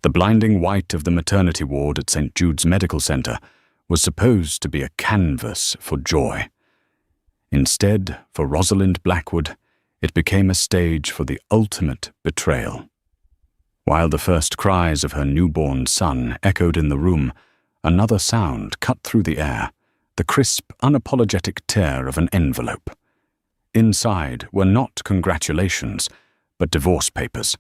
The blinding white of the maternity ward at St. Jude's Medical Center was supposed to be a canvas for joy. Instead, for Rosalind Blackwood, it became a stage for the ultimate betrayal. While the first cries of her newborn son echoed in the room, another sound cut through the air, the crisp, unapologetic tear of an envelope. Inside were not congratulations, but divorce papers,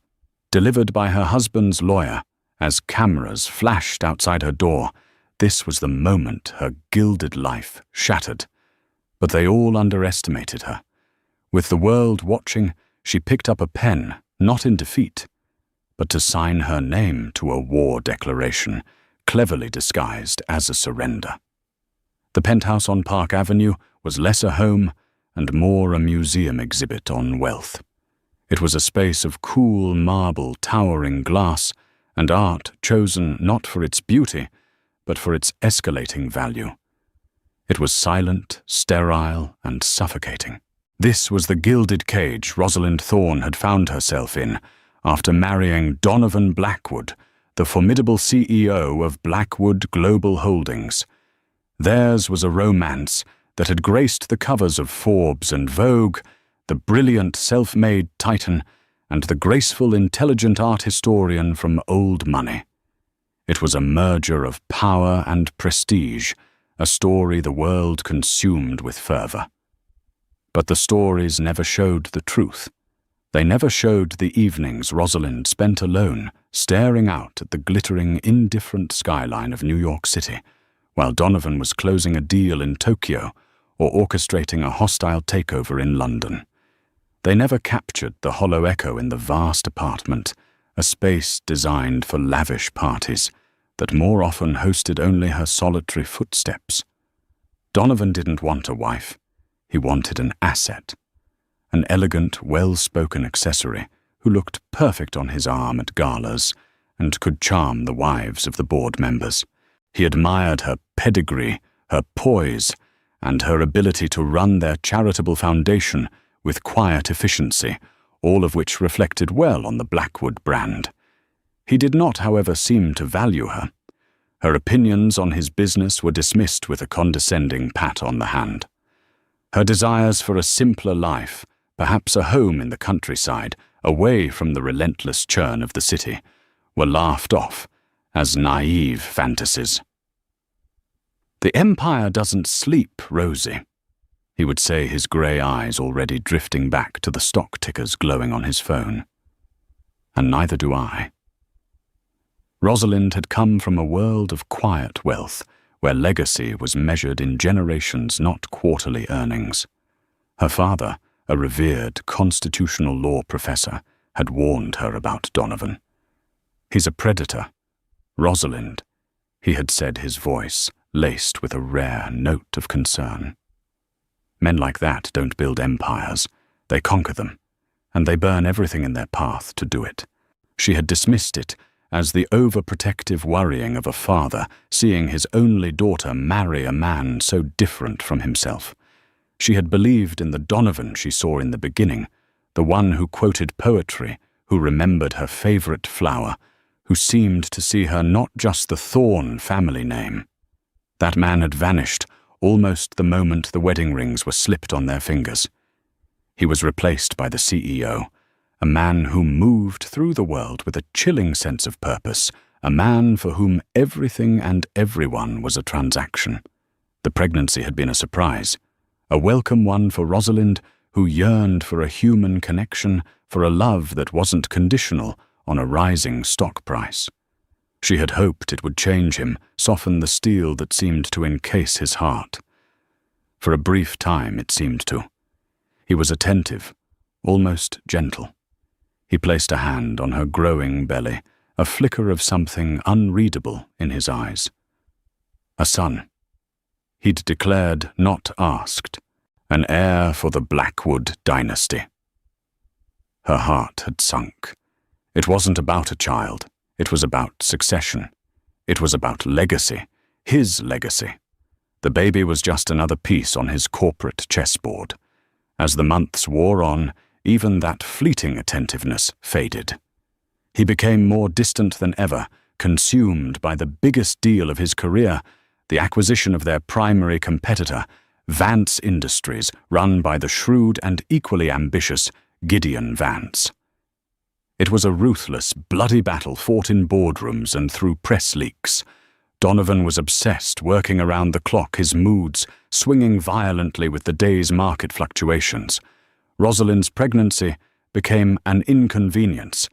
delivered by her husband's lawyer. As cameras flashed outside her door, this was the moment her gilded life shattered. But they all underestimated her. With the world watching, she picked up a pen, not in defeat, but to sign her name to a war declaration, cleverly disguised as a surrender. The penthouse on Park Avenue was less a home and more a museum exhibit on wealth. It was a space of cool marble towering glass and art chosen not for its beauty, but for its escalating value. It was silent, sterile, and suffocating. This was the gilded cage Rosalind Thorne had found herself in after marrying Donovan Blackwood, the formidable CEO of Blackwood Global Holdings. Theirs was a romance that had graced the covers of Forbes and Vogue, the brilliant self-made titan, and the graceful, intelligent art historian from Old Money. It was a merger of power and prestige, a story the world consumed with fervor. But the stories never showed the truth. They never showed the evenings Rosalind spent alone, staring out at the glittering, indifferent skyline of New York City, while Donovan was closing a deal in Tokyo or orchestrating a hostile takeover in London. They never captured the hollow echo in the vast apartment, a space designed for lavish parties that more often hosted only her solitary footsteps. Donovan didn't want a wife. He wanted an asset, an elegant, well-spoken accessory who looked perfect on his arm at galas and could charm the wives of the board members. He admired her pedigree, her poise, and her ability to run their charitable foundation with quiet efficiency, all of which reflected well on the Blackwood brand. He did not, however, seem to value her. Her opinions on his business were dismissed with a condescending pat on the hand. Her desires for a simpler life, perhaps a home in the countryside, away from the relentless churn of the city, were laughed off as naive fantasies. "The empire doesn't sleep, Rosie," he would say, his grey eyes already drifting back to the stock tickers glowing on his phone. And neither do I. Rosalind had come from a world of quiet wealth, where legacy was measured in generations, not quarterly earnings. Her father, a revered constitutional law professor, had warned her about Donovan. "He's a predator. Rosalind," he had said, his voice laced with a rare note of concern. "Men like that don't build empires. They conquer them, and they burn everything in their path to do it." She had dismissed it as the overprotective worrying of a father seeing his only daughter marry a man so different from himself. She had believed in the Donovan she saw in the beginning, the one who quoted poetry, who remembered her favorite flower, who seemed to see her not just the Thorne family name. That man had vanished almost the moment the wedding rings were slipped on their fingers. He was replaced by the CEO, a man who moved through the world with a chilling sense of purpose, a man for whom everything and everyone was a transaction. The pregnancy had been a surprise, a welcome one for Rosalind, who yearned for a human connection, for a love that wasn't conditional on a rising stock price. She had hoped it would change him, soften the steel that seemed to encase his heart. For a brief time, it seemed to. He was attentive, almost gentle. He placed a hand on her growing belly, a flicker of something unreadable in his eyes. A son. He'd declared, not asked, an heir for the Blackwood dynasty. Her heart had sunk. It wasn't about a child. It was about succession. It was about legacy, his legacy. The baby was just another piece on his corporate chessboard. As the months wore on, even that fleeting attentiveness faded. He became more distant than ever, consumed by the biggest deal of his career, the acquisition of their primary competitor, Vance Industries, run by the shrewd and equally ambitious Gideon Vance. It was a ruthless, bloody battle fought in boardrooms and through press leaks. Donovan was obsessed, working around the clock, his moods swinging violently with the day's market fluctuations. Rosalind's pregnancy became an inconvenience,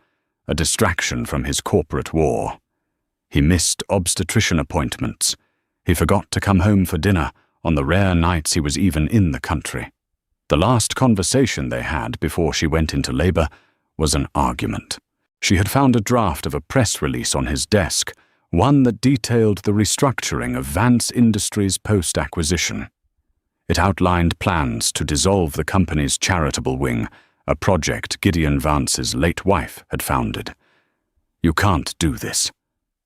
a distraction from his corporate war. He missed obstetrician appointments. He forgot to come home for dinner on the rare nights he was even in the country. The last conversation they had before she went into labor was an argument. She had found a draft of a press release on his desk, one that detailed the restructuring of Vance Industries post-acquisition. It outlined plans to dissolve the company's charitable wing, a project Gideon Vance's late wife had founded. "You can't do this,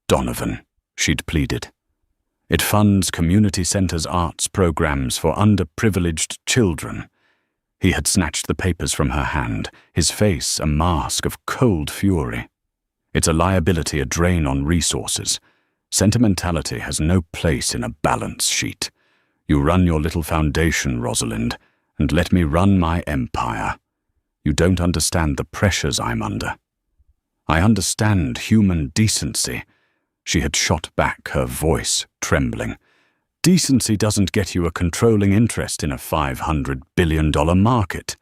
Donovan," she'd pleaded. "It funds community centers' arts programs for underprivileged children." He had snatched the papers from her hand, his face a mask of cold fury. "It's a liability, a drain on resources. Sentimentality has no place in a balance sheet. You run your little foundation, Rosalind, and let me run my empire. You don't understand the pressures I'm under." "I understand human decency," she had shot back, her voice trembling. "Decency doesn't get you a controlling interest in a $500 billion market."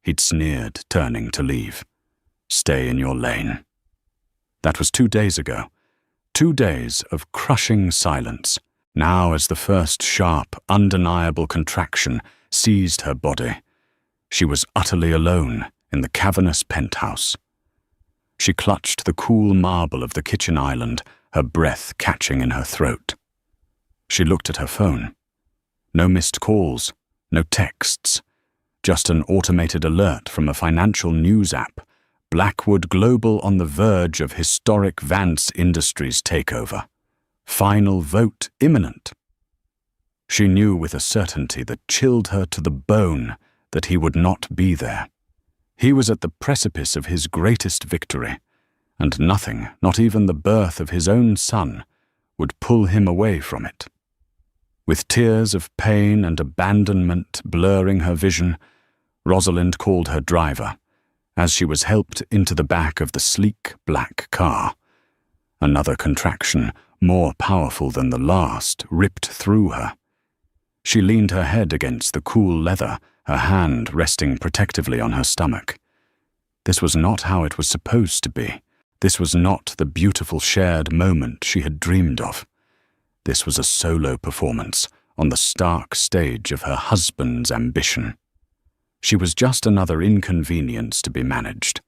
He'd sneered, turning to leave. "Stay in your lane." That was 2 days ago. 2 days of crushing silence. Now, as the first sharp, undeniable contraction seized her body, she was utterly alone in the cavernous penthouse. She clutched the cool marble of the kitchen island, her breath catching in her throat. She looked at her phone. No missed calls, no texts, just an automated alert from a financial news app. Blackwood Global on the verge of historic Vance Industries takeover. Final vote imminent. She knew with a certainty that chilled her to the bone that he would not be there. He was at the precipice of his greatest victory, and nothing, not even the birth of his own son, would pull him away from it. With tears of pain and abandonment blurring her vision, Rosalind called her driver as she was helped into the back of the sleek black car. Another contraction, more powerful than the last, ripped through her. She leaned her head against the cool leather, her hand resting protectively on her stomach. This was not how it was supposed to be. This was not the beautiful shared moment she had dreamed of. This was a solo performance on the stark stage of her husband's ambition. She was just another inconvenience to be managed.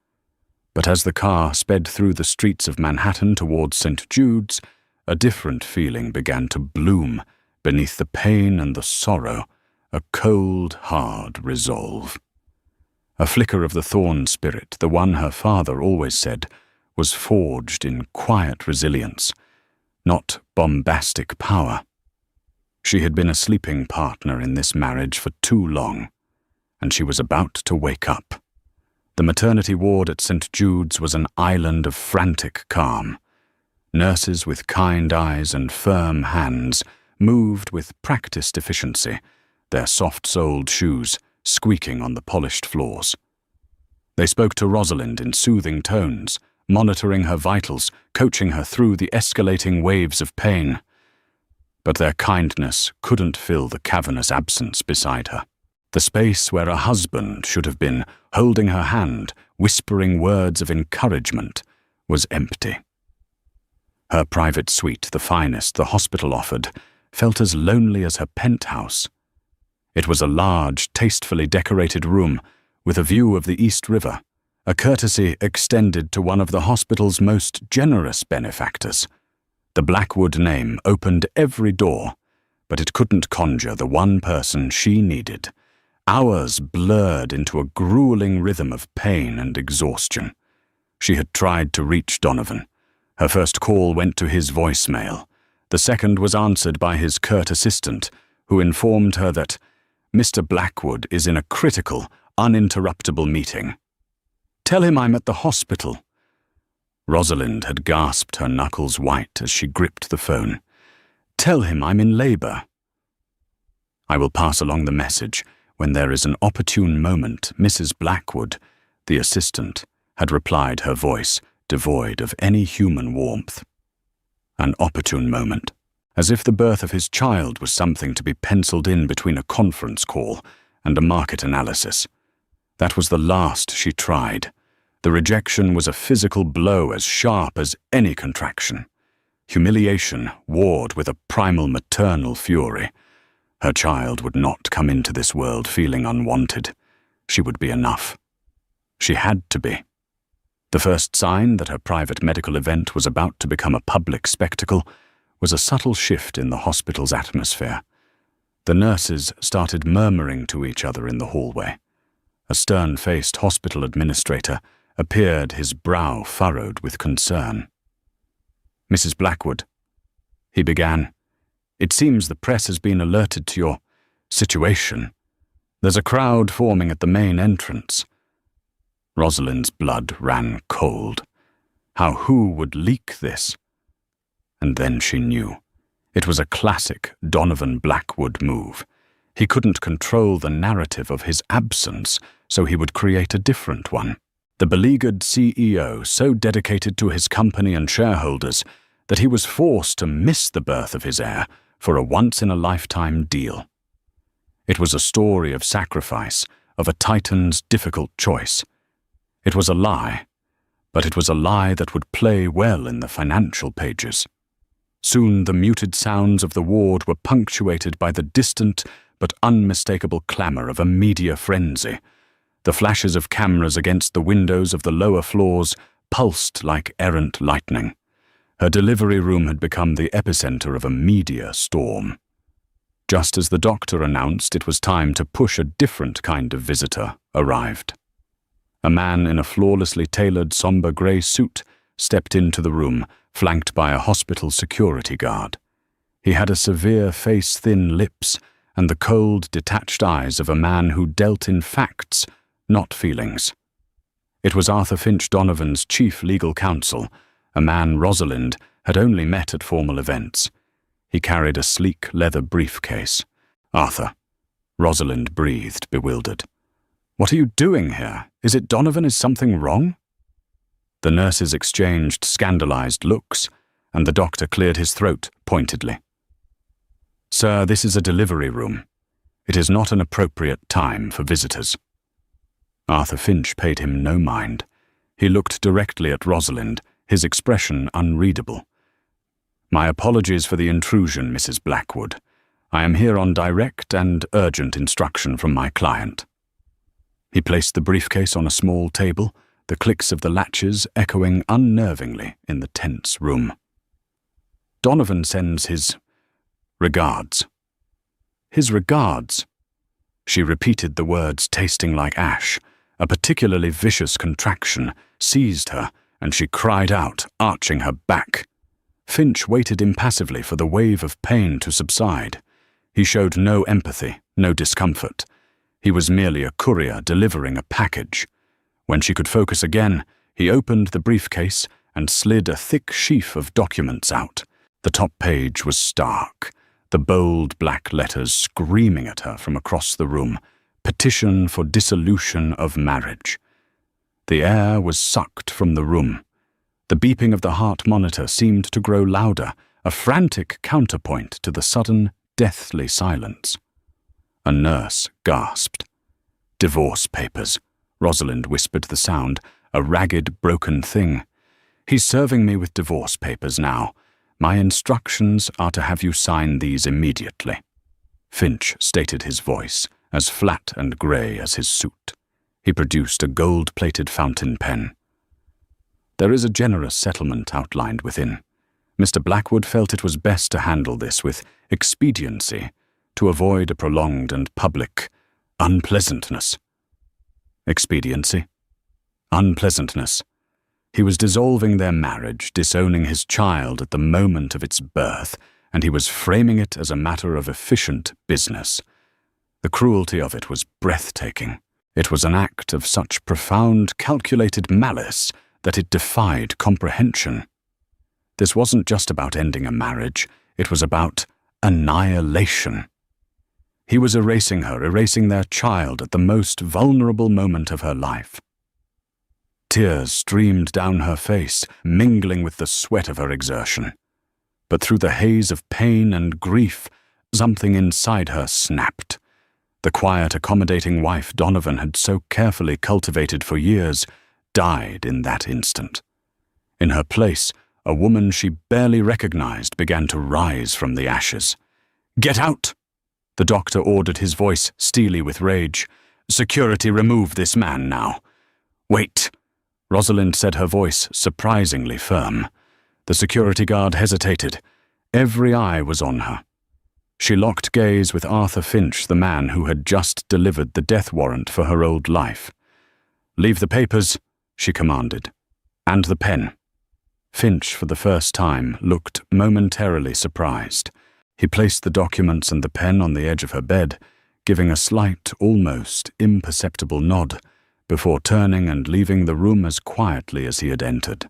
But as the car sped through the streets of Manhattan towards St. Jude's, a different feeling began to bloom beneath the pain and the sorrow, a cold, hard resolve. A flicker of the thorn spirit, the one her father always said, was forged in quiet resilience, not bombastic power. She had been a sleeping partner in this marriage for too long, and she was about to wake up. The maternity ward at St. Jude's was an island of frantic calm. Nurses with kind eyes and firm hands moved with practiced efficiency, their soft-soled shoes squeaking on the polished floors. They spoke to Rosalind in soothing tones, monitoring her vitals, coaching her through the escalating waves of pain. But their kindness couldn't fill the cavernous absence beside her. The space where a husband should have been, holding her hand, whispering words of encouragement, was empty. Her private suite, the finest the hospital offered, felt as lonely as her penthouse. It was a large, tastefully decorated room with a view of the East River, a courtesy extended to one of the hospital's most generous benefactors. The Blackwood name opened every door, but it couldn't conjure the one person she needed. Hours blurred into a grueling rhythm of pain and exhaustion. She had tried to reach Donovan. Her first call went to his voicemail. The second was answered by his curt assistant, who informed her that Mr. Blackwood is in a critical, uninterruptible meeting. "Tell him I'm at the hospital." Rosalind had gasped, her knuckles white as she gripped the phone. "Tell him I'm in labor." "I will pass along the message. When there is an opportune moment," Mrs. Blackwood, the assistant, had replied, her voice devoid of any human warmth. An opportune moment, as if the birth of his child was something to be penciled in between a conference call and a market analysis. That was the last she tried. The rejection was a physical blow as sharp as any contraction. Humiliation warred with a primal maternal fury. Her child would not come into this world feeling unwanted. She would be enough. She had to be. The first sign that her private medical event was about to become a public spectacle was a subtle shift in the hospital's atmosphere. The nurses started murmuring to each other in the hallway. A stern-faced hospital administrator appeared, his brow furrowed with concern. "Mrs. Blackwood," he began, "it seems the press has been alerted to your situation. There's a crowd forming at the main entrance." Rosalind's blood ran cold. Who would leak this? And then she knew. It was a classic Donovan Blackwood move. He couldn't control the narrative of his absence, so he would create a different one. The beleaguered CEO, so dedicated to his company and shareholders that he was forced to miss the birth of his heir for a once-in-a-lifetime deal. It was a story of sacrifice, of a titan's difficult choice. It was a lie, but it was a lie that would play well in the financial pages. Soon the muted sounds of the ward were punctuated by the distant but unmistakable clamor of a media frenzy. The flashes of cameras against the windows of the lower floors pulsed like errant lightning. Her delivery room had become the epicenter of a media storm. Just as the doctor announced it was time to push, a different kind of visitor arrived. A man in a flawlessly tailored somber grey suit stepped into the room, flanked by a hospital security guard. He had a severe face, thin lips, and the cold, detached eyes of a man who dealt in facts, not feelings. It was Arthur Finch Donovan's chief legal counsel, a man Rosalind had only met at formal events. He carried a sleek leather briefcase. "Arthur," Rosalind breathed, bewildered. "What are you doing here? Is it Donovan? Is something wrong?" The nurses exchanged scandalized looks, and the doctor cleared his throat pointedly. "Sir, this is a delivery room. It is not an appropriate time for visitors." Arthur Finch paid him no mind. He looked directly at Rosalind, his expression unreadable. "My apologies for the intrusion, Mrs. Blackwood. I am here on direct and urgent instruction from my client." He placed the briefcase on a small table, the clicks of the latches echoing unnervingly in the tense room. "Donovan sends his regards." "His regards?" She repeated the words, tasting like ash. A particularly vicious contraction seized her, and she cried out, arching her back. Finch waited impassively for the wave of pain to subside. He showed no empathy, no discomfort. He was merely a courier delivering a package. When she could focus again, he opened the briefcase and slid a thick sheaf of documents out. The top page was stark, the bold black letters screaming at her from across the room. Petition for dissolution of marriage. The air was sucked from the room. The beeping of the heart monitor seemed to grow louder, a frantic counterpoint to the sudden, deathly silence. A nurse gasped. "Divorce papers," Rosalind whispered the sound, a ragged, broken thing. "He's serving me with divorce papers now. My instructions are to have you sign these immediately." Finch stated his voice, as flat and grey as his suit. He produced a gold-plated fountain pen. "There is a generous settlement outlined within. Mr. Blackwood felt it was best to handle this with expediency to avoid a prolonged and public unpleasantness." Expediency? Unpleasantness. He was dissolving their marriage, disowning his child at the moment of its birth, and he was framing it as a matter of efficient business. The cruelty of it was breathtaking. It was an act of such profound, calculated malice that it defied comprehension. This wasn't just about ending a marriage, it was about annihilation. He was erasing her, erasing their child at the most vulnerable moment of her life. Tears streamed down her face, mingling with the sweat of her exertion. But through the haze of pain and grief, something inside her snapped. The quiet, accommodating wife Donovan had so carefully cultivated for years died in that instant. In her place, a woman she barely recognized began to rise from the ashes. "Get out!" The doctor ordered, his voice steely with rage. "Security, remove this man now." "Wait," Rosalind said, her voice surprisingly firm. The security guard hesitated. Every eye was on her. She locked gaze with Arthur Finch, the man who had just delivered the death warrant for her old life. "Leave the papers," she commanded, "and the pen." Finch, for the first time, looked momentarily surprised. He placed the documents and the pen on the edge of her bed, giving a slight, almost imperceptible nod, before turning and leaving the room as quietly as he had entered.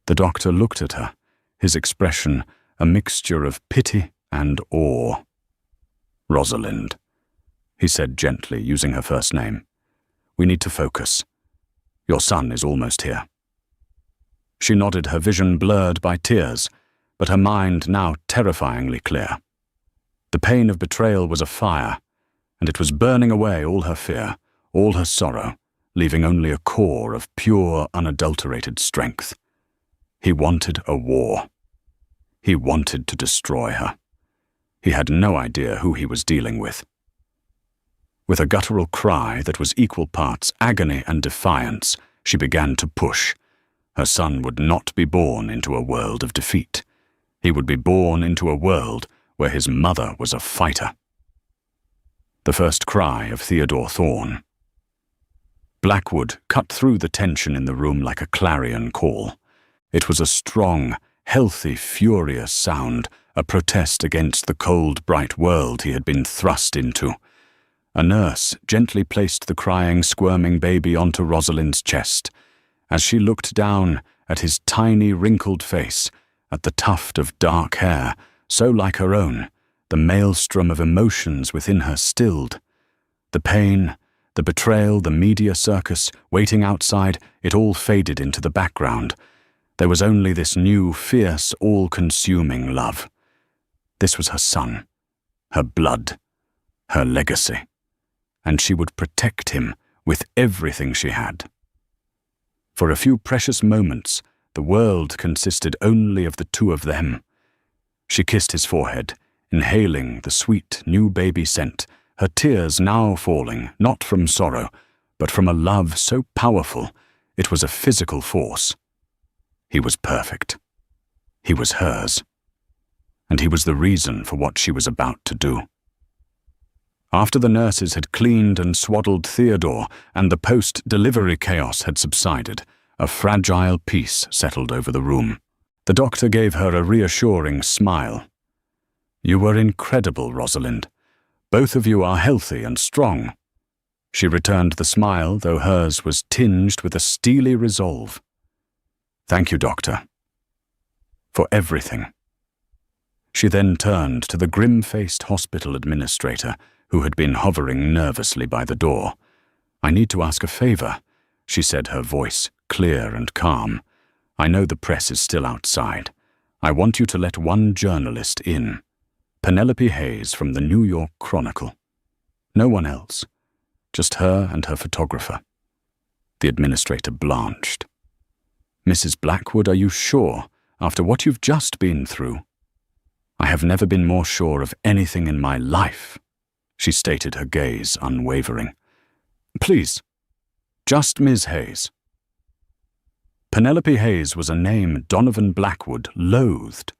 The doctor looked at her, his expression a mixture of pity and awe. "Rosalind," he said gently, using her first name, "we need to focus. Your son is almost here." She nodded, her vision blurred by tears, but her mind now terrifyingly clear. The pain of betrayal was a fire, and it was burning away all her fear, all her sorrow, leaving only a core of pure, unadulterated strength. He wanted a war. He wanted to destroy her. He had no idea who he was dealing with. With a guttural cry that was equal parts agony and defiance, she began to push. Her son would not be born into a world of defeat. He would be born into a world where his mother was a fighter. The first cry of Theodore Thorne. Blackwood cut through the tension in the room like a clarion call. It was a strong, healthy, furious sound, a protest against the cold, bright world he had been thrust into. A nurse gently placed the crying, squirming baby onto Rosalind's chest. As she looked down at his tiny, wrinkled face, at the tuft of dark hair, so like her own, the maelstrom of emotions within her stilled. The pain, the betrayal, the media circus, waiting outside, it all faded into the background. There was only this new, fierce, all-consuming love. This was her son, her blood, her legacy, and she would protect him with everything she had. For a few precious moments, the world consisted only of the two of them. She kissed his forehead, inhaling the sweet new baby scent, her tears now falling, not from sorrow, but from a love so powerful it was a physical force. He was perfect. He was hers. And he was the reason for what she was about to do. After the nurses had cleaned and swaddled Theodore and the post-delivery chaos had subsided, a fragile peace settled over the room. The doctor gave her a reassuring smile. "You were incredible, Rosalind. Both of you are healthy and strong." She returned the smile, though hers was tinged with a steely resolve. "Thank you, doctor, for everything." She then turned to the grim-faced hospital administrator, who had been hovering nervously by the door. "I need to ask a favor," she said, her voice clear and calm. "I know the press is still outside. I want you to let one journalist in. Penelope Hayes from the New York Chronicle. No one else. Just her and her photographer." The administrator blanched. "Mrs. Blackwood, are you sure, after what you've just been through?" "I have never been more sure of anything in my life," she stated, her gaze unwavering. "Please, just Ms. Hayes." Penelope Hayes was a name Donovan Blackwood loathed.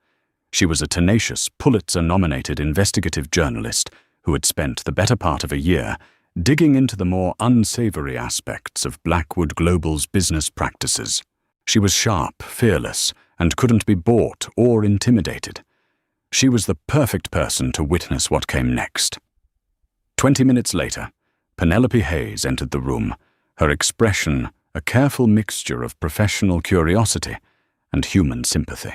She was a tenacious, Pulitzer-nominated investigative journalist who had spent the better part of a year digging into the more unsavory aspects of Blackwood Global's business practices. She was sharp, fearless, and couldn't be bought or intimidated. She was the perfect person to witness what came next. 20 minutes later, Penelope Hayes entered the room, her expression a careful mixture of professional curiosity and human sympathy.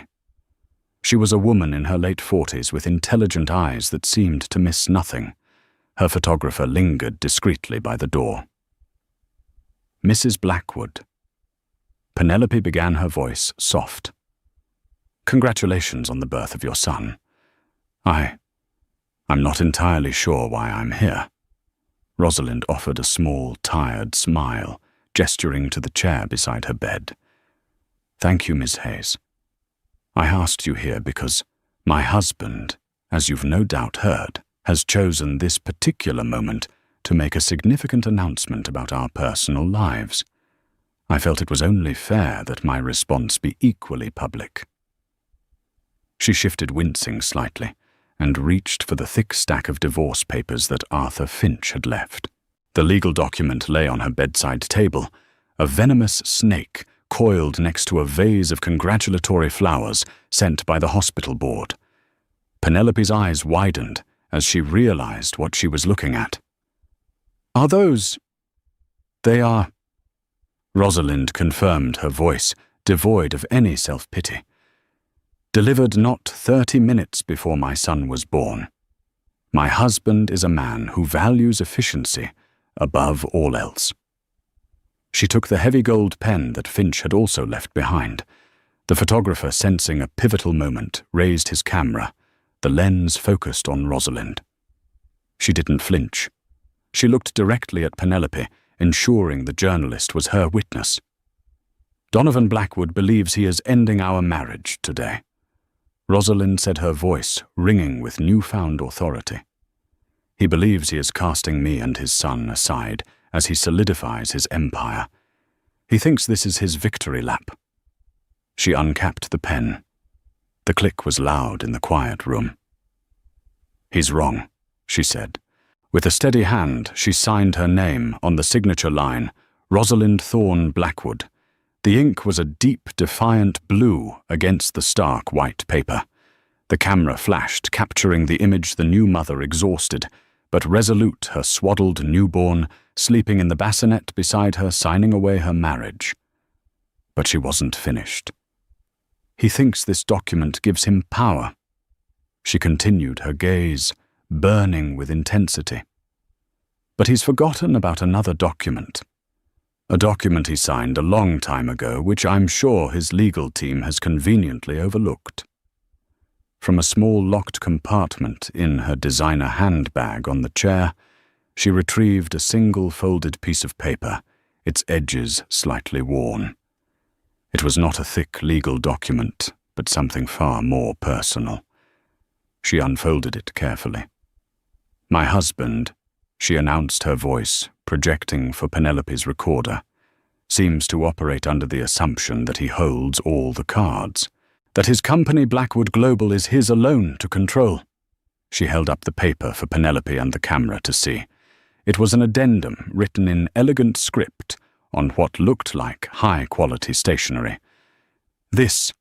She was a woman in her late 40s with intelligent eyes that seemed to miss nothing. Her photographer lingered discreetly by the door. "Mrs. Blackwood." Penelope began, her voice soft. "Congratulations on the birth of your son. I'm not entirely sure why I'm here." Rosalind offered a small, tired smile, gesturing to the chair beside her bed. "Thank you, Miss Hayes. I asked you here because my husband, as you've no doubt heard, has chosen this particular moment to make a significant announcement about our personal lives. I felt it was only fair that my response be equally public." She shifted, wincing slightly, and reached for the thick stack of divorce papers that Arthur Finch had left. The legal document lay on her bedside table, a venomous snake coiled next to a vase of congratulatory flowers sent by the hospital board. Penelope's eyes widened as she realized what she was looking at. "Are those—" "They are," Rosalind confirmed, her voice devoid of any self-pity. "Delivered not 30 minutes before my son was born. My husband is a man who values efficiency above all else." She took the heavy gold pen that Finch had also left behind. The photographer, sensing a pivotal moment, raised his camera, the lens focused on Rosalind. She didn't flinch. She looked directly at Penelope, ensuring the journalist was her witness. "Donovan Blackwood believes he is ending our marriage today," Rosalind said, her voice ringing with newfound authority. "He believes he is casting me and his son aside as he solidifies his empire. He thinks this is his victory lap." She uncapped the pen. The click was loud in the quiet room. "He's wrong," she said. With a steady hand, she signed her name on the signature line, Rosalind Thorne Blackwood. The ink was a deep, defiant blue against the stark white paper. The camera flashed, capturing the image the new mother, exhausted, but resolute, her swaddled newborn, sleeping in the bassinet beside her, signing away her marriage. But she wasn't finished. "He thinks this document gives him power," she continued, her gaze burning with intensity. "But he's forgotten about another document. A document he signed a long time ago, which I'm sure his legal team has conveniently overlooked." From a small locked compartment in her designer handbag on the chair, she retrieved a single folded piece of paper, its edges slightly worn. It was not a thick legal document, but something far more personal. She unfolded it carefully. "My husband," she announced, her voice projecting for Penelope's recorder, "seems to operate under the assumption that he holds all the cards, that his company Blackwood Global is his alone to control." She held up the paper for Penelope and the camera to see. It was an addendum written in elegant script on what looked like high-quality stationery. "This,"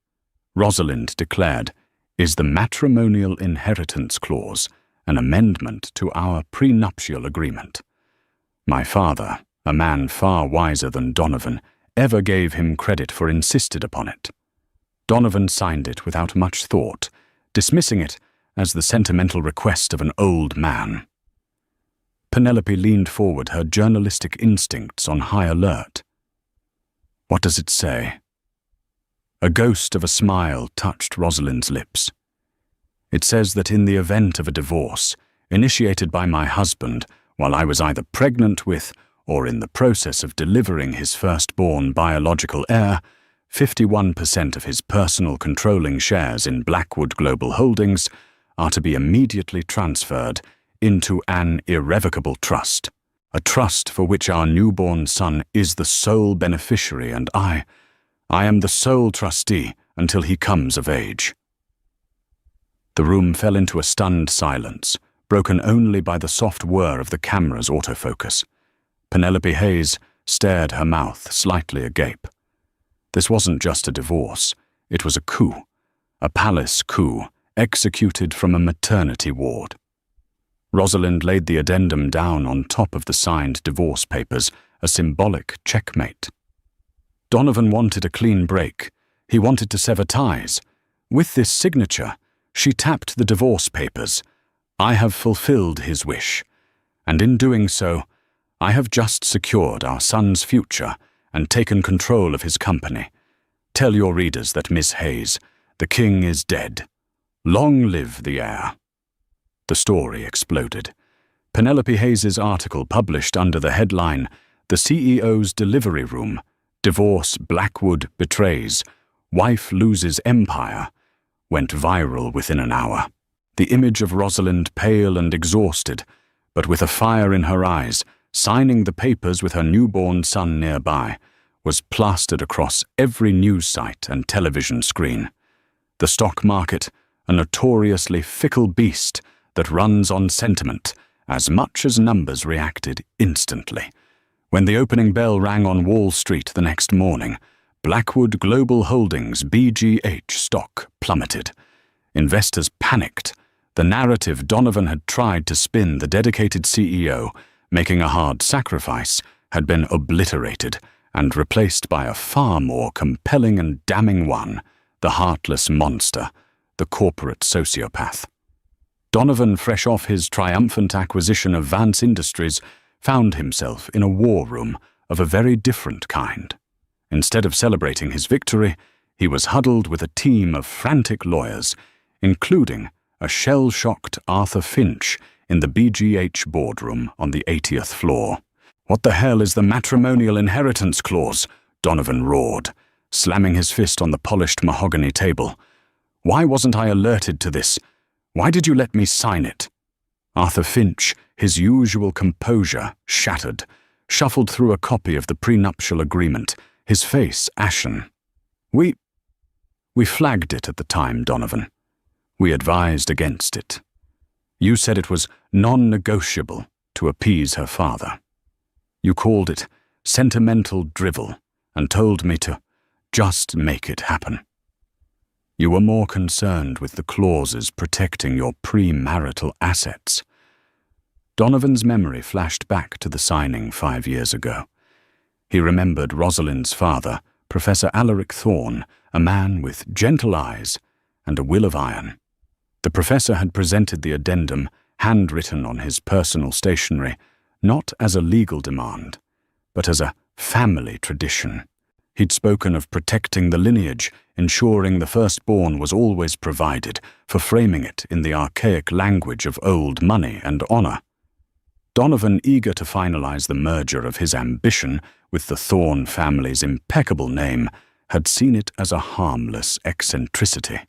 Rosalind declared, "is the matrimonial inheritance clause, an amendment to our prenuptial agreement. My father, a man far wiser than Donovan, ever gave him credit for insisted upon it. Donovan signed it without much thought, dismissing it as the sentimental request of an old man." Penelope leaned forward, her journalistic instincts on high alert. "What does it say?" A ghost of a smile touched Rosalind's lips. "It says that in the event of a divorce, initiated by my husband while I was either pregnant with or in the process of delivering his firstborn biological heir, 51% of his personal controlling shares in Blackwood Global Holdings are to be immediately transferred into an irrevocable trust, a trust for which our newborn son is the sole beneficiary, and I am the sole trustee until he comes of age." The room fell into a stunned silence, broken only by the soft whir of the camera's autofocus. Penelope Hayes stared, her mouth slightly agape. This wasn't just a divorce, it was a coup, a palace coup executed from a maternity ward. Rosalind laid the addendum down on top of the signed divorce papers, a symbolic checkmate. Donovan wanted a clean break. He wanted to sever ties. With this signature, she tapped the divorce papers. I have fulfilled his wish. And in doing so, I have just secured our son's future and taken control of his company. Tell your readers that, Miss Hayes, the king is dead. Long live the heir. The story exploded. Penelope Hayes's article, published under the headline, "The CEO's Delivery Room, Divorce Blackwood Betrays, Wife Loses Empire," went viral within an hour. The image of Rosalind, pale and exhausted, but with a fire in her eyes, signing the papers with her newborn son nearby, was plastered across every news site and television screen. The stock market, a notoriously fickle beast that runs on sentiment, as much as numbers, reacted instantly. When the opening bell rang on Wall Street the next morning, Blackwood Global Holdings (BGH) stock plummeted. Investors panicked. The narrative Donovan had tried to spin the dedicated CEO, making a hard sacrifice, had been obliterated and replaced by a far more compelling and damning one, the heartless monster, the corporate sociopath. Donovan, fresh off his triumphant acquisition of Vance Industries, found himself in a war room of a very different kind. Instead of celebrating his victory, he was huddled with a team of frantic lawyers, including a shell-shocked Arthur Finch in the BGH boardroom on the 80th floor. "What the hell is the matrimonial inheritance clause?" Donovan roared, slamming his fist on the polished mahogany table. "Why wasn't I alerted to this? Why did you let me sign it?" Arthur Finch, his usual composure shattered, shuffled through a copy of the prenuptial agreement, his face ashen. We flagged it at the time, Donovan. We advised against it. You said it was non-negotiable to appease her father. You called it sentimental drivel and told me to just make it happen. You were more concerned with the clauses protecting your premarital assets. Donovan's memory flashed back to the signing 5 years ago. He remembered Rosalind's father, Professor Alaric Thorne, a man with gentle eyes and a will of iron. The professor had presented the addendum, handwritten on his personal stationery, not as a legal demand, but as a family tradition. He'd spoken of protecting the lineage, ensuring the firstborn was always provided, for framing it in the archaic language of old money and honor. Donovan, eager to finalize the merger of his ambition with the Thorne family's impeccable name, had seen it as a harmless eccentricity.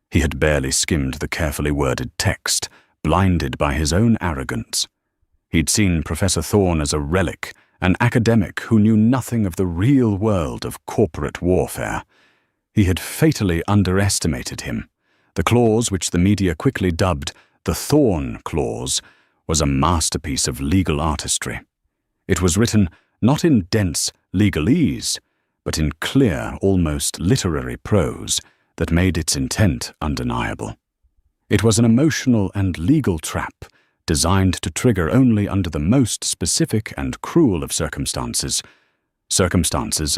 He had barely skimmed the carefully worded text, blinded by his own arrogance. He'd seen Professor Thorne as a relic, an academic who knew nothing of the real world of corporate warfare. He had fatally underestimated him. The clause, which the media quickly dubbed the Thorne Clause, was a masterpiece of legal artistry. It was written not in dense legalese, but in clear, almost literary prose that made its intent undeniable. It was an emotional and legal trap, designed to trigger only under the most specific and cruel of circumstances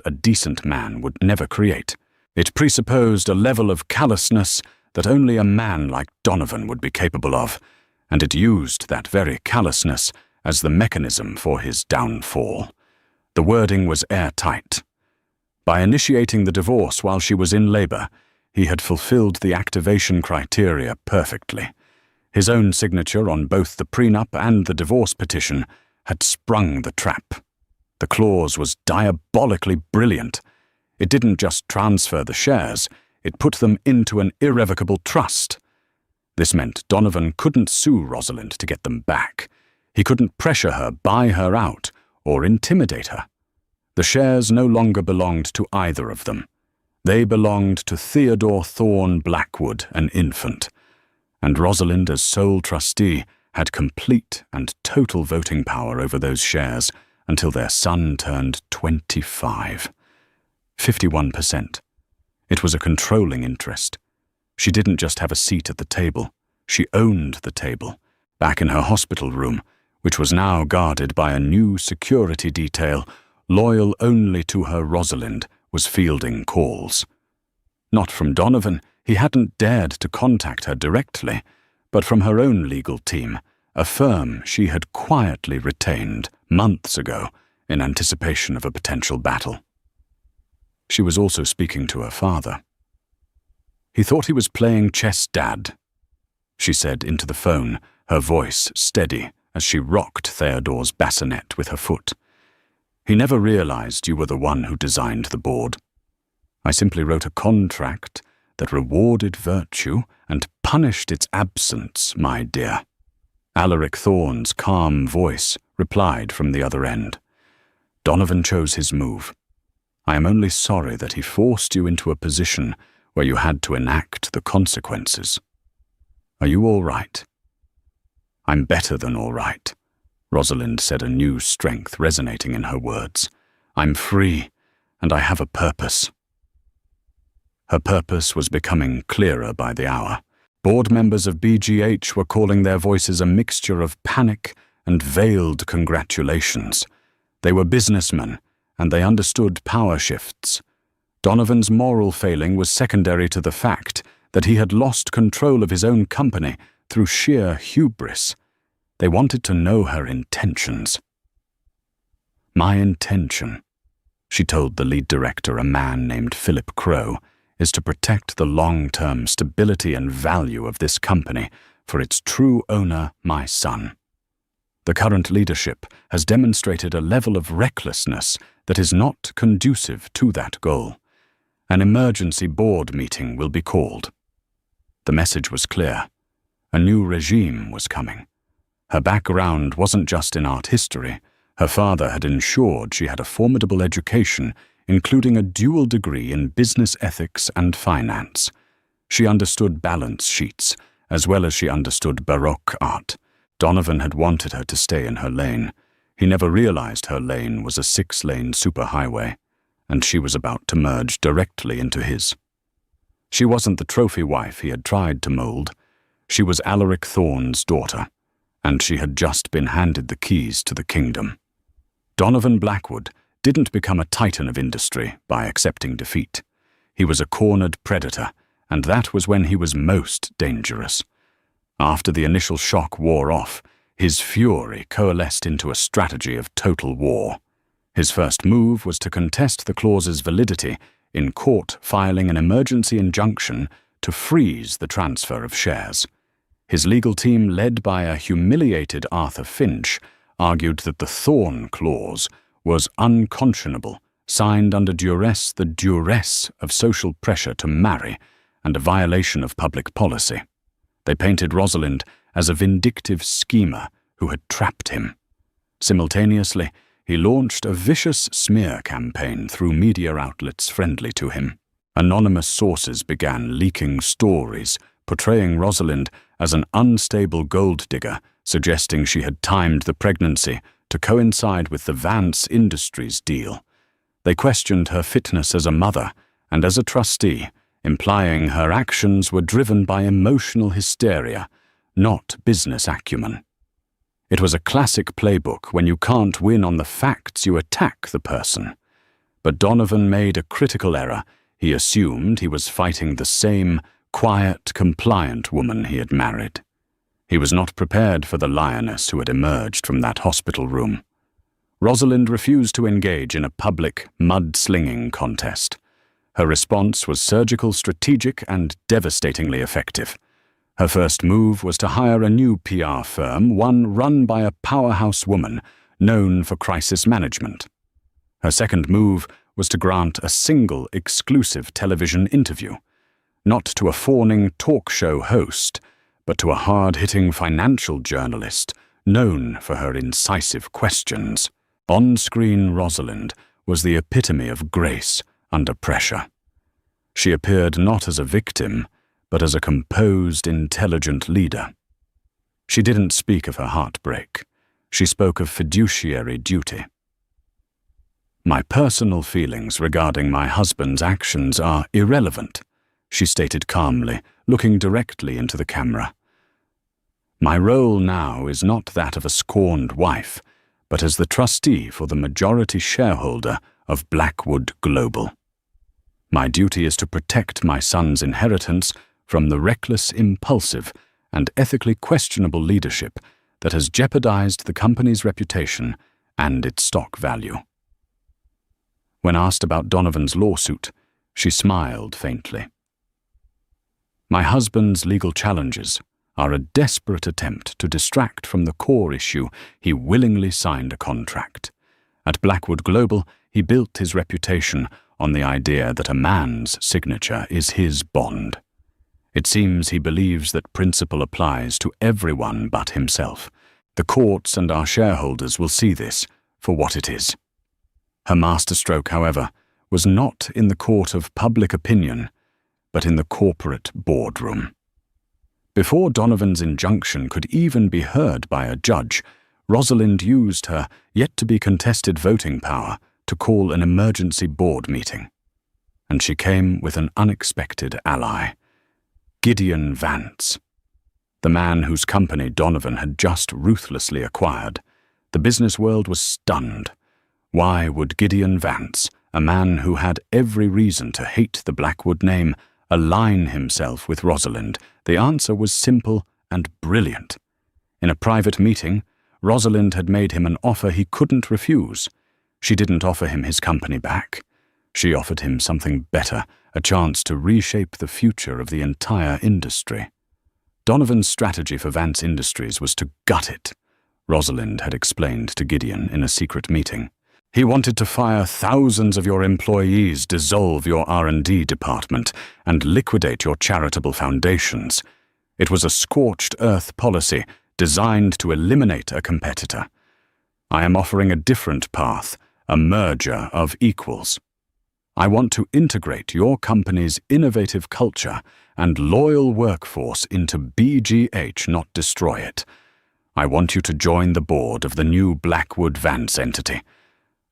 a decent man would never create. It presupposed a level of callousness that only a man like Donovan would be capable of, and it used that very callousness as the mechanism for his downfall. The wording was airtight. By initiating the divorce while she was in labor, he had fulfilled the activation criteria perfectly. His own signature on both the prenup and the divorce petition had sprung the trap. The clause was diabolically brilliant. It didn't just transfer the shares, it put them into an irrevocable trust. This meant Donovan couldn't sue Rosalind to get them back. He couldn't pressure her, buy her out, or intimidate her. The shares no longer belonged to either of them. They belonged to Theodore Thorne Blackwood, an infant. And Rosalind, as sole trustee, had complete and total voting power over those shares until their son turned 25. 51%. It was a controlling interest. She didn't just have a seat at the table, she owned the table, back in her hospital room, which was now guarded by a new security detail, loyal only to her Rosalind, was fielding calls. Not from Donovan, he hadn't dared to contact her directly, but from her own legal team, a firm she had quietly retained months ago in anticipation of a potential battle. She was also speaking to her father. "He thought he was playing chess, Dad," she said into the phone, her voice steady as she rocked Theodore's bassinet with her foot. "He never realized you were the one who designed the board. I simply wrote a contract that rewarded virtue and punished its absence, my dear." Alaric Thorne's calm voice replied from the other end. "Donovan chose his move. I am only sorry that he forced you into a position where you had to enact the consequences. Are you all right?" "I'm better than all right," Rosalind said, a new strength resonating in her words. "I'm free, and I have a purpose." Her purpose was becoming clearer by the hour. Board members of BGH were calling their voices a mixture of panic and veiled congratulations. They were businessmen, and they understood power shifts. Donovan's moral failing was secondary to the fact that he had lost control of his own company through sheer hubris. They wanted to know her intentions. "My intention," she told the lead director, a man named Philip Crow, "is to protect the long-term stability and value of this company for its true owner, my son. The current leadership has demonstrated a level of recklessness that is not conducive to that goal. An emergency board meeting will be called." The message was clear. A new regime was coming. Her background wasn't just in art history. Her father had ensured she had a formidable education, including a dual degree in business ethics and finance. She understood balance sheets, as well as she understood Baroque art. Donovan had wanted her to stay in her lane. He never realized her lane was a 6-lane superhighway, and she was about to merge directly into his. She wasn't the trophy wife he had tried to mold. She was Alaric Thorne's daughter, and she had just been handed the keys to the kingdom. Donovan Blackwood didn't become a titan of industry by accepting defeat. He was a cornered predator, and that was when he was most dangerous. After the initial shock wore off, his fury coalesced into a strategy of total war. His first move was to contest the clause's validity in court, filing an emergency injunction to freeze the transfer of shares. His legal team, led by a humiliated Arthur Finch, argued that the Thorne clause was unconscionable, signed under duress, the duress of social pressure to marry, and a violation of public policy. They painted Rosalind as a vindictive schemer who had trapped him. Simultaneously, he launched a vicious smear campaign through media outlets friendly to him. Anonymous sources began leaking stories portraying Rosalind as an unstable gold digger, suggesting she had timed the pregnancy to coincide with the Vance Industries deal. They questioned her fitness as a mother and as a trustee, implying her actions were driven by emotional hysteria, not business acumen. It was a classic playbook. When you can't win on the facts, you attack the person. But Donovan made a critical error. He assumed he was fighting the same quiet, compliant woman he had married. He was not prepared for the lioness who had emerged from that hospital room. Rosalind refused to engage in a public mud-slinging contest. Her response was surgical, strategic, and devastatingly effective. Her first move was to hire a new PR firm, one run by a powerhouse woman known for crisis management. Her second move was to grant a single exclusive television interview, not to a fawning talk show host, but to a hard-hitting financial journalist known for her incisive questions. On-screen Rosalind was the epitome of grace under pressure. She appeared not as a victim, but as a composed, intelligent leader. She didn't speak of her heartbreak. She spoke of fiduciary duty. "My personal feelings regarding my husband's actions are irrelevant," she stated calmly, looking directly into the camera. "My role now is not that of a scorned wife, but as the trustee for the majority shareholder of Blackwood Global." My duty is to protect my son's inheritance from the reckless, impulsive, and ethically questionable leadership that has jeopardized the company's reputation and its stock value." When asked about Donovan's lawsuit, she smiled faintly. "My husband's legal challenges are a desperate attempt to distract from the core issue he willingly signed a contract. At Blackwood Global, he built his reputation on the idea that a man's signature is his bond. It seems he believes that principle applies to everyone but himself. The courts and our shareholders will see this for what it is." Her masterstroke, however, was not in the court of public opinion, but in the corporate boardroom. Before Donovan's injunction could even be heard by a judge, Rosalind used her yet-to-be-contested voting power to call an emergency board meeting. And she came with an unexpected ally, Gideon Vance, the man whose company Donovan had just ruthlessly acquired. The business world was stunned. Why would Gideon Vance, a man who had every reason to hate the Blackwood name, align himself with Rosalind? The answer was simple and brilliant. In a private meeting, Rosalind had made him an offer he couldn't refuse. She didn't offer him his company back. She offered him something better, a chance to reshape the future of the entire industry. Donovan's strategy for Vance Industries was to gut it, Rosalind had explained to Gideon in a secret meeting. He wanted to fire thousands of your employees, dissolve your R&D department, and liquidate your charitable foundations. It was a scorched earth policy designed to eliminate a competitor. I am offering a different path, a merger of equals. I want to integrate your company's innovative culture and loyal workforce into BGH, not destroy it. I want you to join the board of the new Blackwood Vance entity.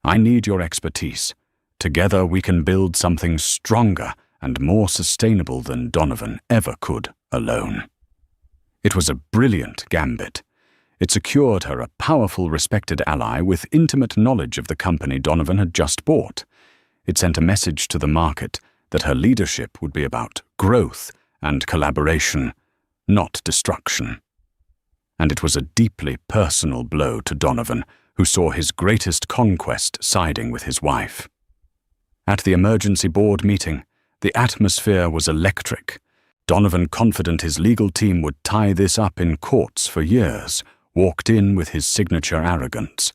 I need your expertise. Together we can build something stronger and more sustainable than Donovan ever could alone. It was a brilliant gambit. It secured her a powerful, respected ally with intimate knowledge of the company Donovan had just bought. It sent a message to the market that her leadership would be about growth and collaboration, not destruction. And it was a deeply personal blow to Donovan, who saw his greatest conquest siding with his wife. At the emergency board meeting, the atmosphere was electric. Donovan, confident his legal team would tie this up in courts for years, walked in with his signature arrogance.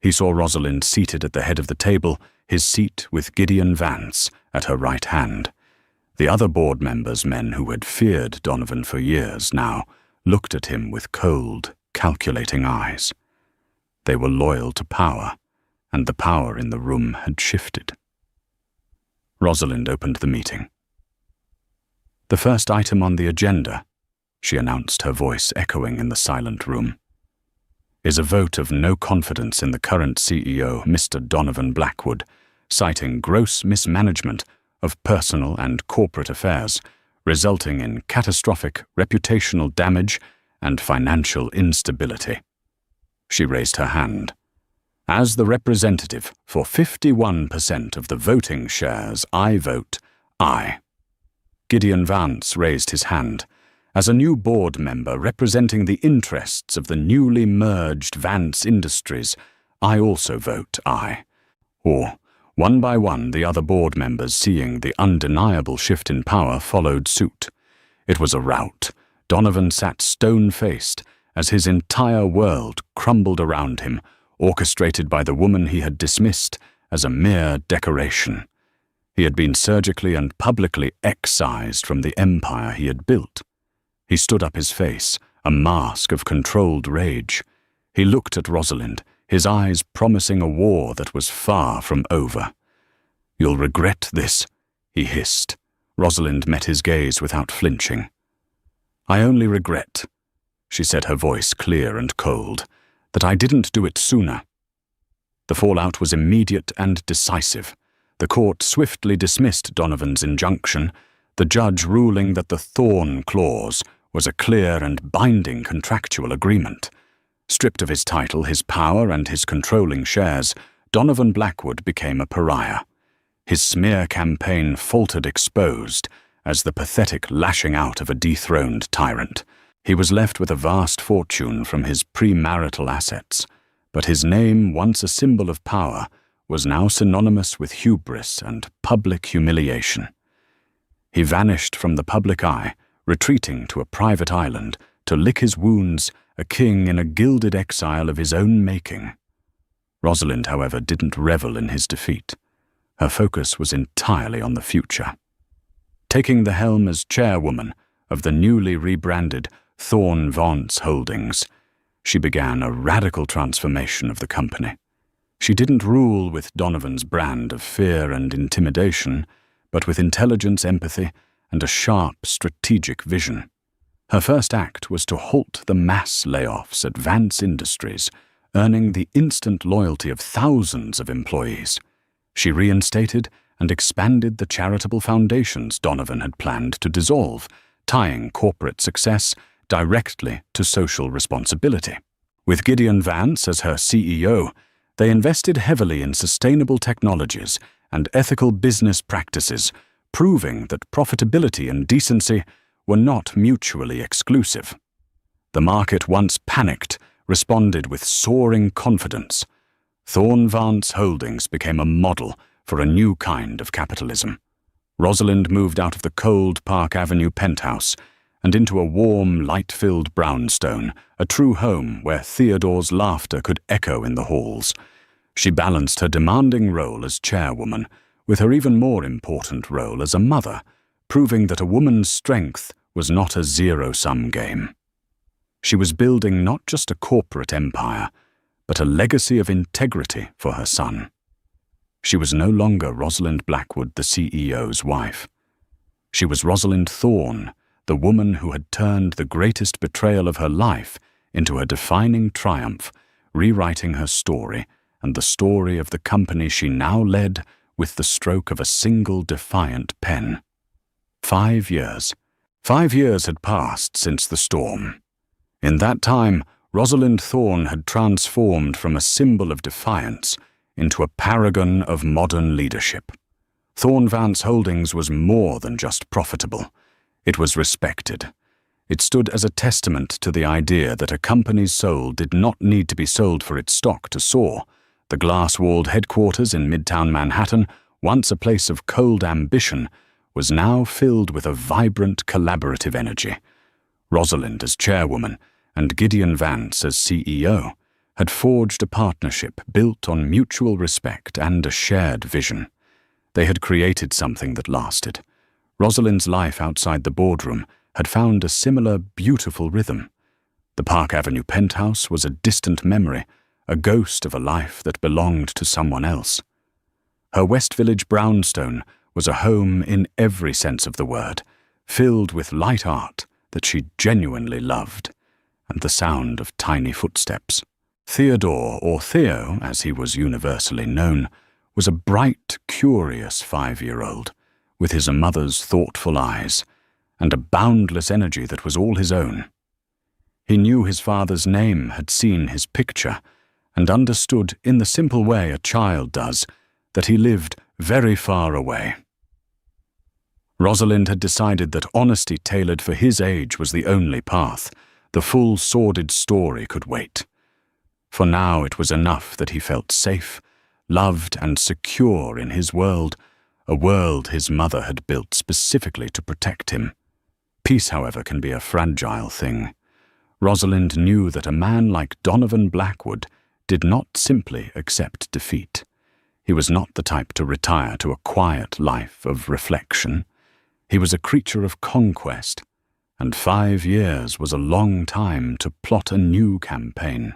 He saw Rosalind seated at the head of the table, his seat with Gideon Vance at her right hand. The other board members, men who had feared Donovan for years now, looked at him with cold, calculating eyes. They were loyal to power, and the power in the room had shifted. Rosalind opened the meeting. "The first item on the agenda," she announced, her voice echoing in the silent room, "is a vote of no confidence in the current CEO, Mr. Donovan Blackwood, citing gross mismanagement of personal and corporate affairs, resulting in catastrophic reputational damage and financial instability." She raised her hand. "As the representative for 51% of the voting shares, I vote aye." Gideon Vance raised his hand. "As a new board member representing the interests of the newly merged Vance Industries, I also vote aye." Or, one by one, the other board members, seeing the undeniable shift in power, followed suit. It was a rout. Donovan sat stone-faced as his entire world crumbled around him, orchestrated by the woman he had dismissed as a mere decoration. He had been surgically and publicly excised from the empire he had built. He stood up, his face a mask of controlled rage. He looked at Rosalind, his eyes promising a war that was far from over. "You'll regret this," he hissed. Rosalind met his gaze without flinching. "I only regret," she said, her voice clear and cold, "that I didn't do it sooner." The fallout was immediate and decisive. The court swiftly dismissed Donovan's injunction, the judge ruling that the Thorn Clause was a clear and binding contractual agreement. Stripped of his title, his power, and his controlling shares, Donovan Blackwood became a pariah. His smear campaign faltered exposed as the pathetic lashing out of a dethroned tyrant. He was left with a vast fortune from his premarital assets, but his name, once a symbol of power, was now synonymous with hubris and public humiliation. He vanished from the public eye, retreating to a private island to lick his wounds, a king in a gilded exile of his own making. Rosalind, however, didn't revel in his defeat. Her focus was entirely on the future. Taking the helm as chairwoman of the newly rebranded Thorn Vance Holdings, she began a radical transformation of the company. She didn't rule with Donovan's brand of fear and intimidation, but with intelligence, empathy, and a sharp, strategic vision. Her first act was to halt the mass layoffs at Vance Industries, earning the instant loyalty of thousands of employees. She reinstated and expanded the charitable foundations Donovan had planned to dissolve, tying corporate success directly to social responsibility. With Gideon Vance as her CEO, they invested heavily in sustainable technologies and ethical business practices, proving that profitability and decency were not mutually exclusive. The market, once panicked, responded with soaring confidence. Thorn Vance Holdings became a model for a new kind of capitalism. Rosalind moved out of the cold Park Avenue penthouse and into a warm, light-filled brownstone, a true home where Theodore's laughter could echo in the halls. She balanced her demanding role as chairwoman with her even more important role as a mother, proving that a woman's strength was not a zero-sum game. She was building not just a corporate empire, but a legacy of integrity for her son. She was no longer Rosalind Blackwood, the CEO's wife. She was Rosalind Thorn, the woman who had turned the greatest betrayal of her life into a defining triumph, rewriting her story and the story of the company she now led with the stroke of a single defiant pen. 5 years. 5 years had passed since the storm. In that time, Rosalind Thorn had transformed from a symbol of defiance into a paragon of modern leadership. Thorn Vance Holdings was more than just profitable. It was respected. It stood as a testament to the idea that a company's soul did not need to be sold for its stock to soar. The glass-walled headquarters in Midtown Manhattan, once a place of cold ambition, was now filled with a vibrant collaborative energy. Rosalind as chairwoman and Gideon Vance as CEO had forged a partnership built on mutual respect and a shared vision. They had created something that lasted. Rosalind's life outside the boardroom had found a similar beautiful rhythm. The Park Avenue penthouse was a distant memory, a ghost of a life that belonged to someone else. Her West Village brownstone was a home in every sense of the word, filled with light art that she genuinely loved, and the sound of tiny footsteps. Theodore, or Theo, as he was universally known, was a bright, curious 5-year-old, with his mother's thoughtful eyes, and a boundless energy that was all his own. He knew his father's name, had seen his picture, and understood, in the simple way a child does, that he lived very far away. Rosalind had decided that honesty tailored for his age was the only path. The full sordid story could wait. For now it was enough that he felt safe, loved and secure in his world, a world his mother had built specifically to protect him. Peace, however, can be a fragile thing. Rosalind knew that a man like Donovan Blackwood did not simply accept defeat. He was not the type to retire to a quiet life of reflection. He was a creature of conquest, and 5 years was a long time to plot a new campaign.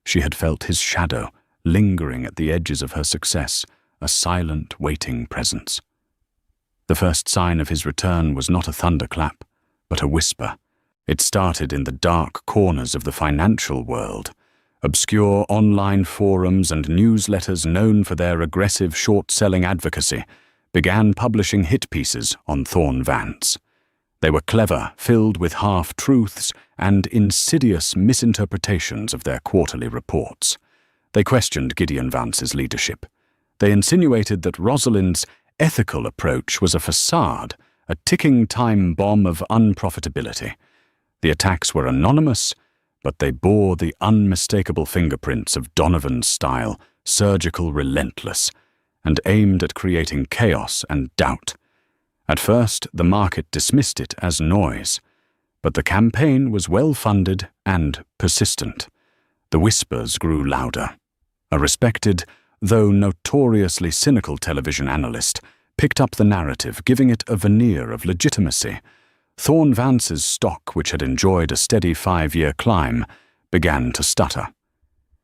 She had felt his shadow lingering at the edges of her success, a silent, waiting presence. The first sign of his return was not a thunderclap, but a whisper. It started in the dark corners of the financial world. Obscure online forums and newsletters known for their aggressive short-selling advocacy began publishing hit pieces on Thorn Vance. They were clever, filled with half-truths and insidious misinterpretations of their quarterly reports. They questioned Gideon Vance's leadership. They insinuated that Rosalind's ethical approach was a facade, a ticking time bomb of unprofitability. The attacks were anonymous, but they bore the unmistakable fingerprints of Donovan's style, surgical, relentless, and aimed at creating chaos and doubt. At first, the market dismissed it as noise, but the campaign was well-funded and persistent. The whispers grew louder. A respected, though notoriously cynical television analyst picked up the narrative, giving it a veneer of legitimacy. Thorne Vance's stock, which had enjoyed a steady 5-year climb, began to stutter.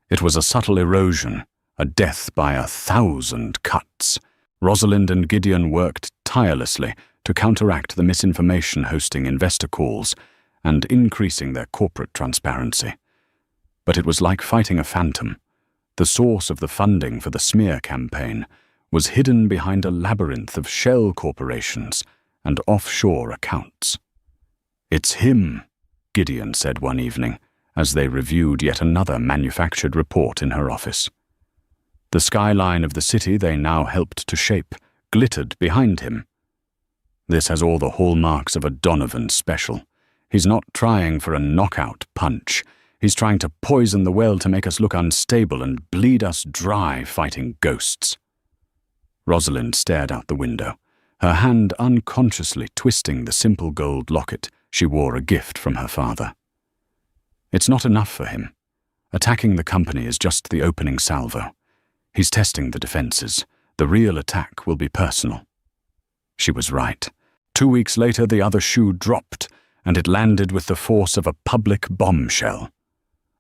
It was a subtle erosion, a death by 1,000 cuts. Rosalind and Gideon worked tirelessly to counteract the misinformation, hosting investor calls and increasing their corporate transparency. But it was like fighting a phantom. The source of the funding for the smear campaign was hidden behind a labyrinth of shell corporations and offshore accounts. "It's him," Gideon said one evening, as they reviewed yet another manufactured report in her office. The skyline of the city they now helped to shape glittered behind him. "This has all the hallmarks of a Donovan special. He's not trying for a knockout punch. He's trying to poison the well to make us look unstable and bleed us dry fighting ghosts." Rosalind stared out the window, her hand unconsciously twisting the simple gold locket she wore a gift from her father. It's not enough for him. Attacking the company is just the opening salvo. He's testing the defenses. The real attack will be personal. She was right. 2 weeks later, the other shoe dropped, and it landed with the force of a public bombshell.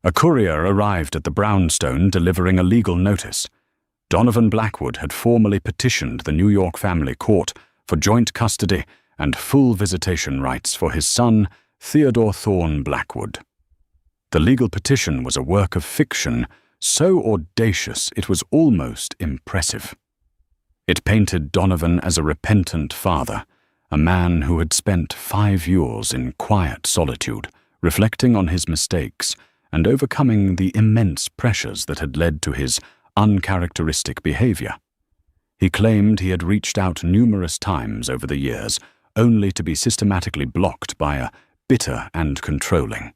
A courier arrived at the brownstone delivering a legal notice. Donovan Blackwood had formally petitioned the New York family court for joint custody and full visitation rights for his son, Theodore Thorne Blackwood. The legal petition was a work of fiction, so audacious it was almost impressive. It painted Donovan as a repentant father, a man who had spent 5 years in quiet solitude, reflecting on his mistakes and overcoming the immense pressures that had led to his uncharacteristic behavior. He claimed he had reached out numerous times over the years, only to be systematically blocked by a bitter and controlling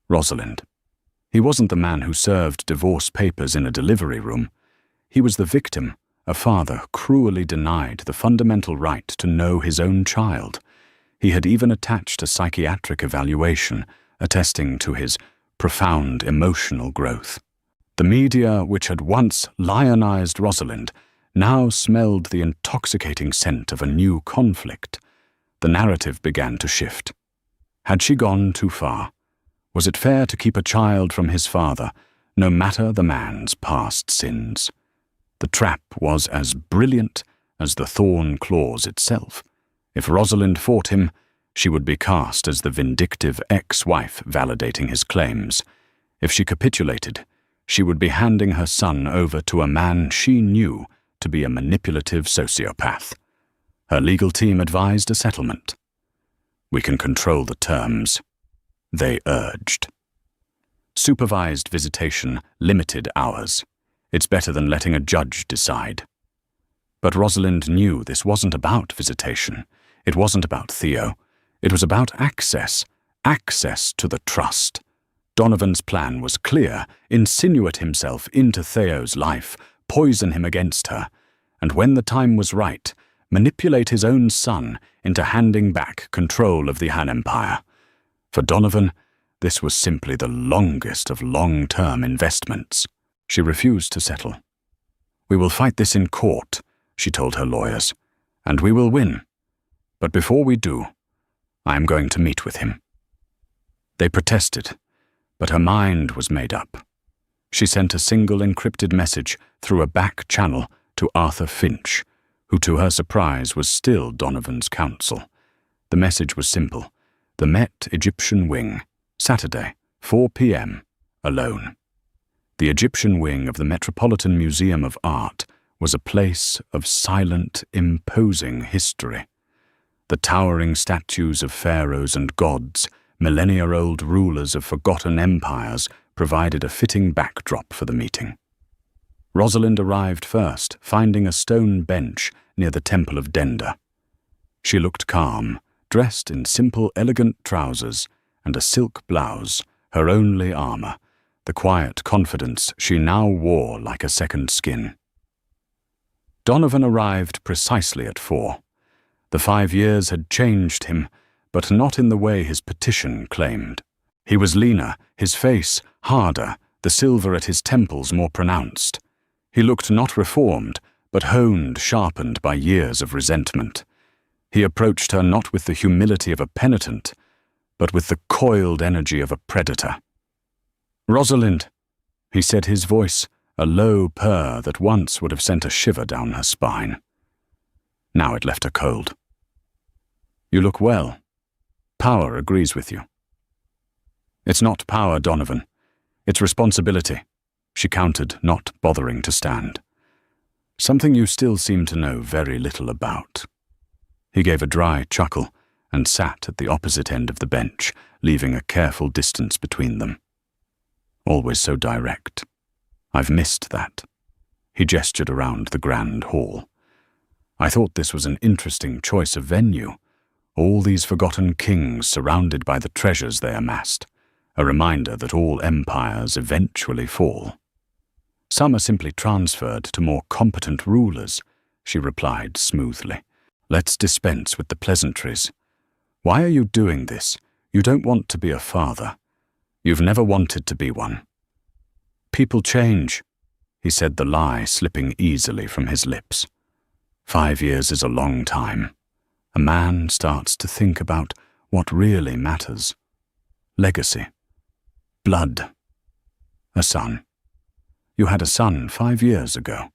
Rosalind. He wasn't the man who served divorce papers in a delivery room. He was the victim, a father cruelly denied the fundamental right to know his own child. He had even attached a psychiatric evaluation attesting to his profound emotional growth. The media, which had once lionized Rosalind, now smelled the intoxicating scent of a new conflict. The narrative began to shift. Had she gone too far? Was it fair to keep a child from his father, no matter the man's past sins? The trap was as brilliant as the thorn clause itself. If Rosalind fought him, she would be cast as the vindictive ex-wife validating his claims. If she capitulated, she would be handing her son over to a man she knew to be a manipulative sociopath. Her legal team advised a settlement. "We can control the terms," they urged. Supervised visitation, limited hours. It's better than letting a judge decide. But Rosalind knew this wasn't about visitation. It wasn't about Theo. It was about access to the trust. Donovan's plan was clear: insinuate himself into Theo's life, poison him against her, and when the time was right, manipulate his own son into handing back control of the Han Empire. For Donovan, this was simply the longest of long-term investments. She refused to settle. "We will fight this in court," she told her lawyers, "and we will win. But before we do, I am going to meet with him." They protested, but her mind was made up. She sent a single encrypted message through a back channel to Arthur Finch, who to her surprise was still Donovan's counsel. The message was simple: the Met Egyptian Wing, Saturday, 4 p.m., alone. The Egyptian wing of the Metropolitan Museum of Art was a place of silent, imposing history. The towering statues of pharaohs and gods, millennia-old rulers of forgotten empires, provided a fitting backdrop for the meeting. Rosalind arrived first, finding a stone bench near the Temple of Denda. She looked calm, dressed in simple, elegant trousers and a silk blouse, her only armor, the quiet confidence she now wore like a second skin. Donovan arrived precisely at 4. The 5 years had changed him, but not in the way his petition claimed. He was leaner, his face harder, the silver at his temples more pronounced. He looked not reformed, but honed, sharpened by years of resentment. He approached her not with the humility of a penitent, but with the coiled energy of a predator. "Rosalind," he said, his voice a low purr that once would have sent a shiver down her spine. Now it left her cold. "You look well. Power agrees with you." "It's not power, Donovan. It's responsibility," she countered, not bothering to stand. "Something you still seem to know very little about." He gave a dry chuckle and sat at the opposite end of the bench, leaving a careful distance between them. Always so direct. I've missed that. He gestured around the grand hall. I thought this was an interesting choice of venue. All these forgotten kings surrounded by the treasures they amassed, a reminder that all empires eventually fall. "Some are simply transferred to more competent rulers," she replied smoothly. "Let's dispense with the pleasantries. Why are you doing this? You don't want to be a father. You've never wanted to be one." "People change," he said, the lie slipping easily from his lips. 5 years is a long time. A man starts to think about what really matters. Legacy. Blood. A son. You had a son 5 years ago.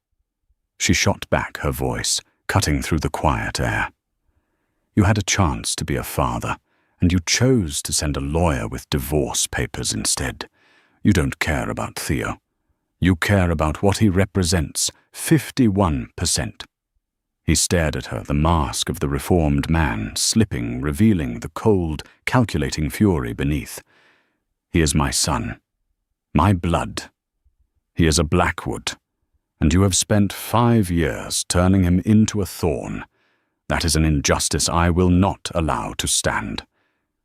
She shot back, her voice cutting through the quiet air. You had a chance to be a father, and you chose to send a lawyer with divorce papers instead. You don't care about Theo. You care about what he represents, 51%. He stared at her, the mask of the reformed man, slipping, revealing the cold, calculating fury beneath. "He is my son. My blood. He is a Blackwood, and you have spent 5 years turning him into a thorn. That is an injustice I will not allow to stand.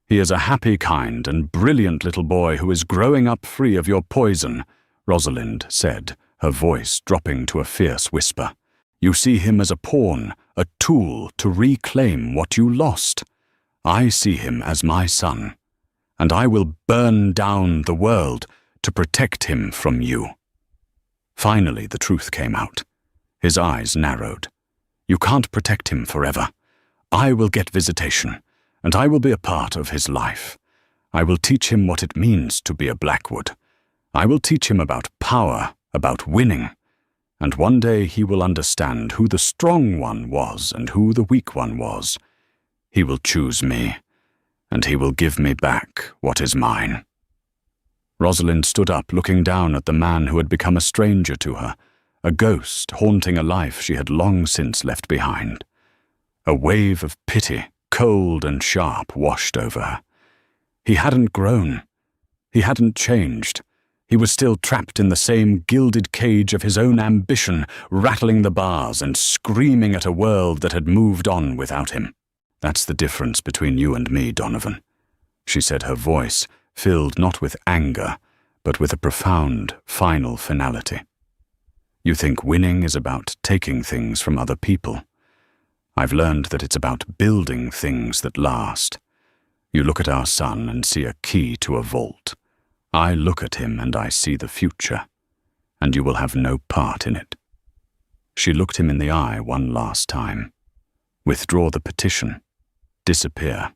He is a happy, kind, and brilliant little boy who is growing up free of your poison," Rosalind said, her voice dropping to a fierce whisper. "You see him as a pawn, a tool to reclaim what you lost. I see him as my son, and I will burn down the world to protect him from you." Finally, the truth came out. His eyes narrowed. "You can't protect him forever. I will get visitation, and I will be a part of his life. I will teach him what it means to be a Blackwood. I will teach him about power, about winning. And one day he will understand who the strong one was and who the weak one was. He will choose me, and he will give me back what is mine." Rosalind stood up, looking down at the man who had become a stranger to her, a ghost haunting a life she had long since left behind. A wave of pity, cold and sharp, washed over her. He hadn't grown. He hadn't changed. He was still trapped in the same gilded cage of his own ambition, rattling the bars and screaming at a world that had moved on without him. "That's the difference between you and me, Donovan," she said, her voice filled not with anger, but with a profound, final finality. "You think winning is about taking things from other people. I've learned that it's about building things that last. You look at our son and see a key to a vault. I look at him and I see the future, and you will have no part in it." She looked him in the eye one last time. "Withdraw the petition. Disappear.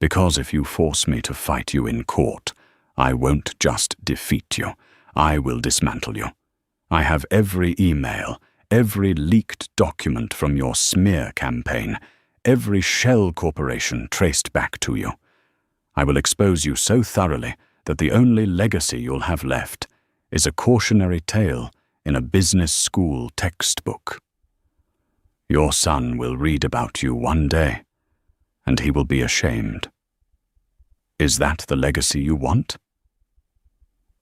Because if you force me to fight you in court, I won't just defeat you. I will dismantle you. I have every email, every leaked document from your smear campaign, every shell corporation traced back to you. I will expose you so thoroughly that the only legacy you'll have left is a cautionary tale in a business school textbook. Your son will read about you one day, and he will be ashamed. Is that the legacy you want?"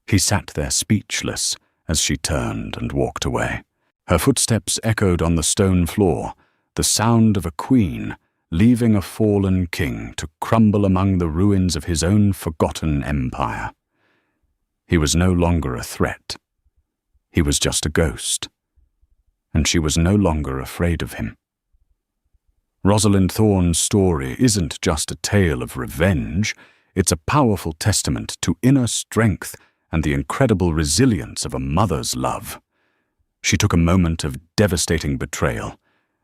He sat there speechless as she turned and walked away. Her footsteps echoed on the stone floor, the sound of a queen leaving a fallen king to crumble among the ruins of his own forgotten empire. He was no longer a threat. He was just a ghost, and she was no longer afraid of him. Rosalind Thorne's story isn't just a tale of revenge, it's a powerful testament to inner strength and the incredible resilience of a mother's love. She took a moment of devastating betrayal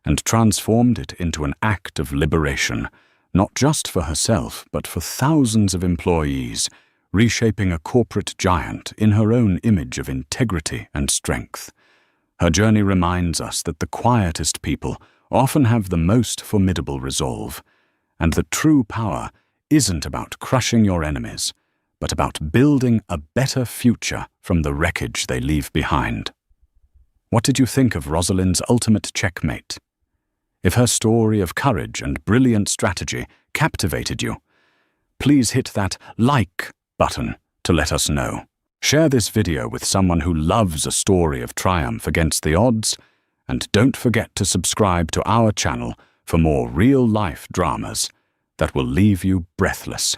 and transformed it into an act of liberation, not just for herself, but for thousands of employees, reshaping a corporate giant in her own image of integrity and strength. Her journey reminds us that the quietest people often have the most formidable resolve, and that true power isn't about crushing your enemies, but about building a better future from the wreckage they leave behind. What did you think of Rosalind's ultimate checkmate? If her story of courage and brilliant strategy captivated you, please hit that like button to let us know. Share this video with someone who loves a story of triumph against the odds, and don't forget to subscribe to our channel for more real-life dramas that will leave you breathless.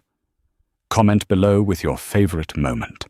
Comment below with your favorite moment.